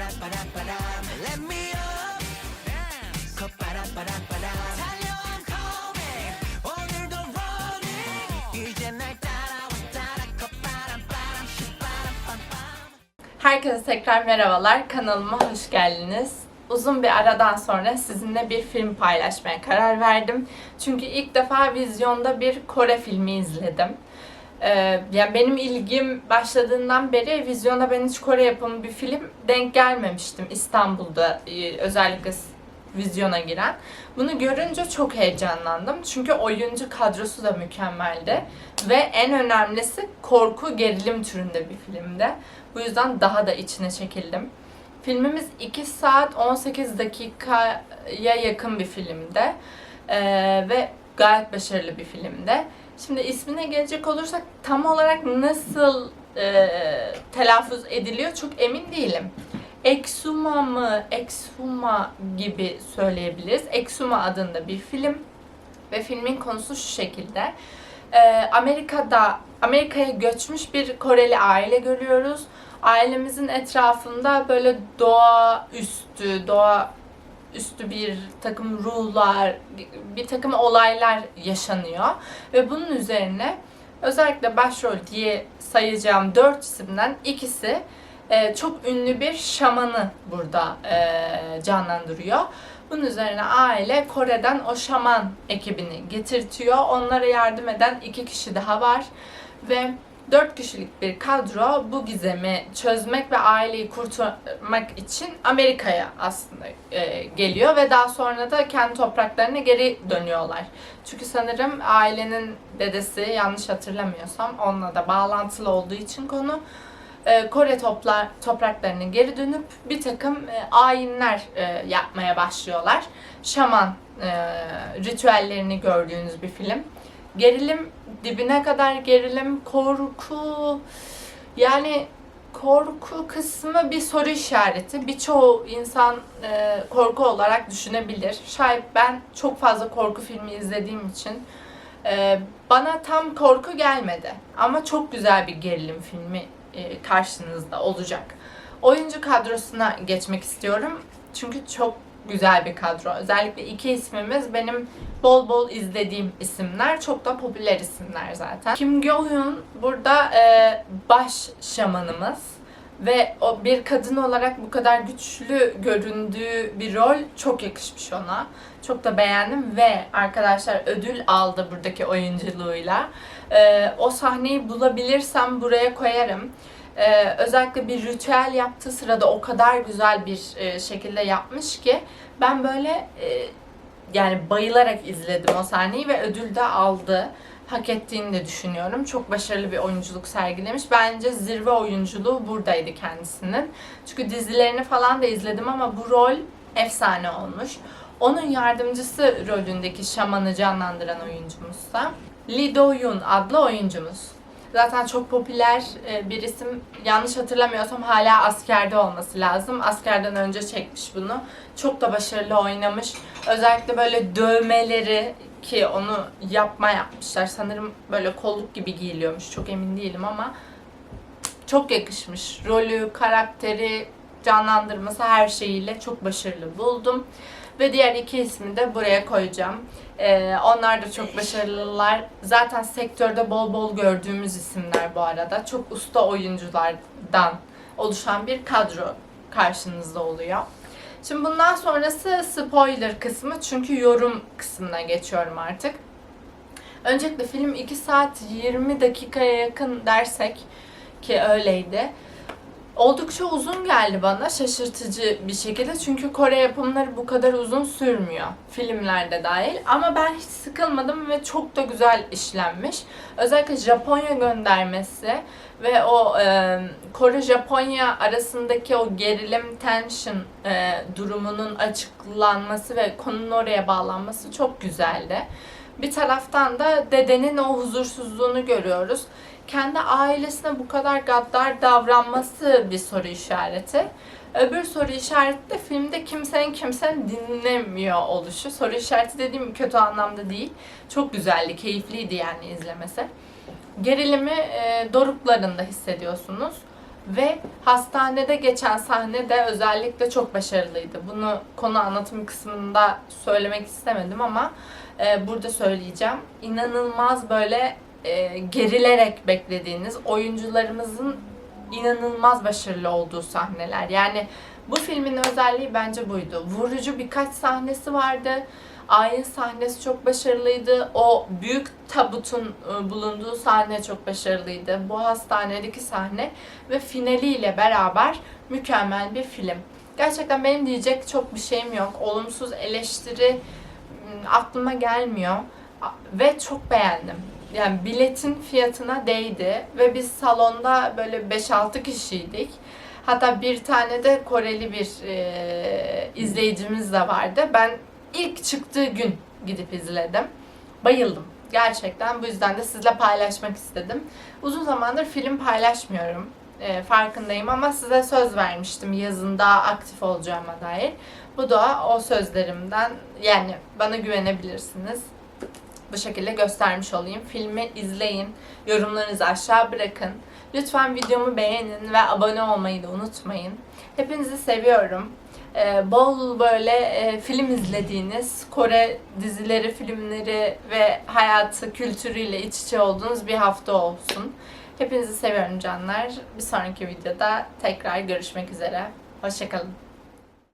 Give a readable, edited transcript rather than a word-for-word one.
Let me up. 달려 I'm coming. 오늘도 running. 이제 날 따라와 따라 Herkese tekrar merhabalar. Kanalıma hoş geldiniz. Uzun bir aradan sonra sizinle bir film paylaşmaya karar verdim. Çünkü ilk defa vizyonda bir Kore filmi izledim. Yani benim ilgim başladığından beri vizyona ben hiç Kore yapımı bir film denk gelmemiştim. İstanbul'da özellikle vizyona giren. Bunu görünce çok heyecanlandım. Çünkü oyuncu kadrosu da mükemmeldi. Ve en önemlisi korku gerilim türünde bir filmdi. Bu yüzden daha da içine çekildim. Filmimiz 2 saat 18 dakikaya yakın bir filmde. Ve gayet başarılı bir filmde. Şimdi ismine gelecek olursak tam olarak nasıl telaffuz ediliyor çok emin değilim. Exuma mı, Exuma gibi söyleyebiliriz. Exuma adında bir film ve filmin konusu şu şekilde. Amerika'ya göçmüş bir Koreli aile görüyoruz. Ailemizin etrafında böyle doğa üstü bir takım ruhlar, bir takım olaylar yaşanıyor. Ve bunun üzerine özellikle başrol diye sayacağım 4 isimden ikisi çok ünlü bir şamanı burada canlandırıyor. Bunun üzerine aile Kore'den o şaman ekibini getirtiyor. Onlara yardım eden 2 kişi daha var. Ve 4 kişilik bir kadro bu gizemi çözmek ve aileyi kurtarmak için Amerika'ya aslında geliyor ve daha sonra da kendi topraklarına geri dönüyorlar. Çünkü sanırım ailenin dedesi, yanlış hatırlamıyorsam onunla da bağlantılı olduğu için konu, Kore topraklarına geri dönüp bir takım ayinler yapmaya başlıyorlar. Şaman ritüellerini gördüğünüz bir film. Gerilim, dibine kadar gerilim, korku, yani korku kısmı bir soru işareti. Birçoğu insan korku olarak düşünebilir. Şayet ben çok fazla korku filmi izlediğim için bana tam korku gelmedi. Ama çok güzel bir gerilim filmi karşınızda olacak. Oyuncu kadrosuna geçmek istiyorum. Çünkü çok güzel bir kadro. Özellikle 2 ismimiz benim bol bol izlediğim isimler. Çok da popüler isimler zaten. Kim Go-eun burada baş şamanımız. Ve o bir kadın olarak bu kadar güçlü göründüğü bir rol çok yakışmış ona. Çok da beğendim ve arkadaşlar ödül aldı buradaki oyunculuğuyla. O sahneyi bulabilirsem buraya koyarım. Özellikle bir ritüel yaptığı sırada o kadar güzel bir şekilde yapmış ki ben böyle yani bayılarak izledim o sahneyi ve ödül de aldı. Hak ettiğini de düşünüyorum. Çok başarılı bir oyunculuk sergilemiş. Bence zirve oyunculuğu buradaydı kendisinin. Çünkü dizilerini falan da izledim ama bu rol efsane olmuş. Onun yardımcısı rolündeki şamanı canlandıran oyuncumuzsa Lee Do-yoon adlı oyuncumuz. Zaten çok popüler bir isim. Yanlış hatırlamıyorsam hala askerde olması lazım. Askerden önce çekmiş bunu. Çok da başarılı oynamış. Özellikle böyle dövmeleri, ki onu yapmışlar. Sanırım böyle kolluk gibi giyiliyormuş. Çok emin değilim ama çok yakışmış. Rolü, karakteri, canlandırması her şeyiyle çok başarılı buldum. Ve diğer 2 ismi de buraya koyacağım. Onlar da çok başarılılar. Zaten sektörde bol bol gördüğümüz isimler bu arada. Çok usta oyunculardan oluşan bir kadro karşınızda oluyor. Şimdi bundan sonrası spoiler kısmı, çünkü yorum kısmına geçiyorum artık. Öncelikle film 2 saat 20 dakikaya yakın dersek, ki öyleydi. Oldukça uzun geldi bana, şaşırtıcı bir şekilde. Çünkü Kore yapımları bu kadar uzun sürmüyor. Filmlerde dahil. Ama ben hiç sıkılmadım ve çok da güzel işlenmiş. Özellikle Japonya göndermesi ve o Kore-Japonya arasındaki o gerilim, tension durumunun açıklanması ve konunun oraya bağlanması çok güzeldi. Bir taraftan da dedenin o huzursuzluğunu görüyoruz. Kendi ailesine bu kadar gaddar davranması bir soru işareti. Öbür soru işareti de filmde kimsenin dinlemiyor oluşu. Soru işareti dediğim kötü anlamda değil. Çok güzeldi, keyifliydi yani izlemesi. Gerilimi doruklarında hissediyorsunuz. Ve hastanede geçen sahne de özellikle çok başarılıydı. Bunu konu anlatım kısmında söylemek istemedim ama burada söyleyeceğim. İnanılmaz böyle gerilerek beklediğiniz, oyuncularımızın inanılmaz başarılı olduğu sahneler. Yani bu filmin özelliği bence buydu. Vurucu birkaç sahnesi vardı. Ayin sahnesi çok başarılıydı. O büyük tabutun bulunduğu sahne çok başarılıydı. Bu hastanedeki sahne ve finaliyle beraber mükemmel bir film. Gerçekten benim diyecek çok bir şeyim yok. Olumsuz eleştiri aklıma gelmiyor. Ve çok beğendim. Yani biletin fiyatına değdi ve biz salonda böyle 5-6 kişiydik. Hatta bir tane de Koreli bir izleyicimiz de vardı. Ben ilk çıktığı gün gidip izledim. Bayıldım. Gerçekten bu yüzden de sizle paylaşmak istedim. Uzun zamandır film paylaşmıyorum. Farkındayım ama size söz vermiştim yazın daha aktif olacağıma dair. Bu da o sözlerimden, yani bana güvenebilirsiniz. Bu şekilde göstermiş olayım. Filmi izleyin. Yorumlarınızı aşağı bırakın. Lütfen videomu beğenin ve abone olmayı da unutmayın. Hepinizi seviyorum. Bol böyle film izlediğiniz, Kore dizileri, filmleri ve hayatı, kültürüyle iç içe olduğunuz bir hafta olsun. Hepinizi seviyorum canlar. Bir sonraki videoda tekrar görüşmek üzere. Hoşça kalın.